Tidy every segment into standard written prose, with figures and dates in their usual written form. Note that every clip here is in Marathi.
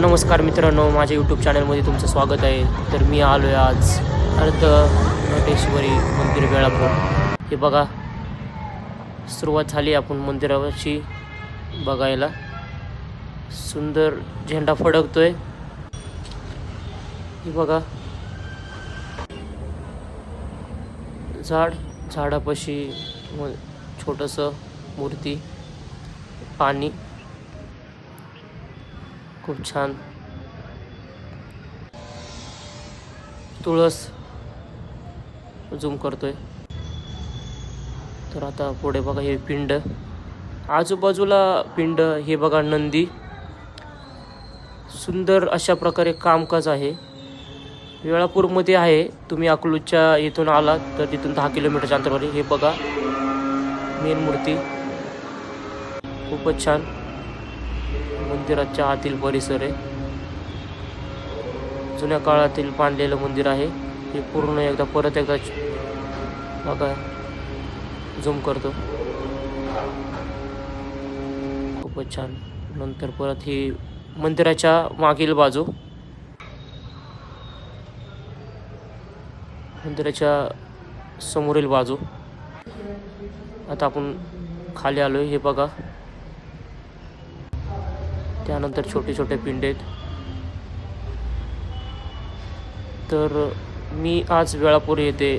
नमस्कार मित्रांनो, माझ्या यूट्यूब चॅनलमध्ये तुमचं स्वागत आहे. तर मी आलो आहे आज अर्ध नटेश्वरी मंदिर वेळापूर. हे बघा, सुरुवात झाली आपण मंदिरावरची बघायला. सुंदर झेंडा फडकतोय. हे बघा, झाडापाशी छोटंसं मूर्ती, पाणी, खूप छान. तुळस झूम करतोय. तर आता पुढे बघा, हे पिंड, आजूबाजूला पिंड. हे बघा नंदी. सुंदर अशा प्रकारे कामकाज आहे. वेळापूरमध्ये आहे. तुम्ही अकलूजच्या इथून आलात तर तिथून 10 किलोमीटरच्या अंतरावर. हे बघा मेन मूर्ती, खूपच छान. मंदिराच्या आतील परिसर आहे. जुन्या काळातील बांधलेलं मंदिर आहे. हे पूर्ण एकदा परत एकदा बघा, झूम करतो. खूपच छान. नंतर परत ही मंदिराच्या मागील बाजू, मंदिराच्या समोरील बाजू. आता आपण खाली आलोय. हे बघा, त्यानंतर छोटे छोटे पिंड आहेत. तर मी आज वेळापूर येथे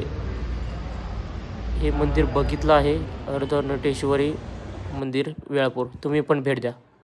हे मंदिर बघितलं आहे, अर्ध नटेश्वरी मंदिर वेळापूर. तुम्ही पण भेट द्या.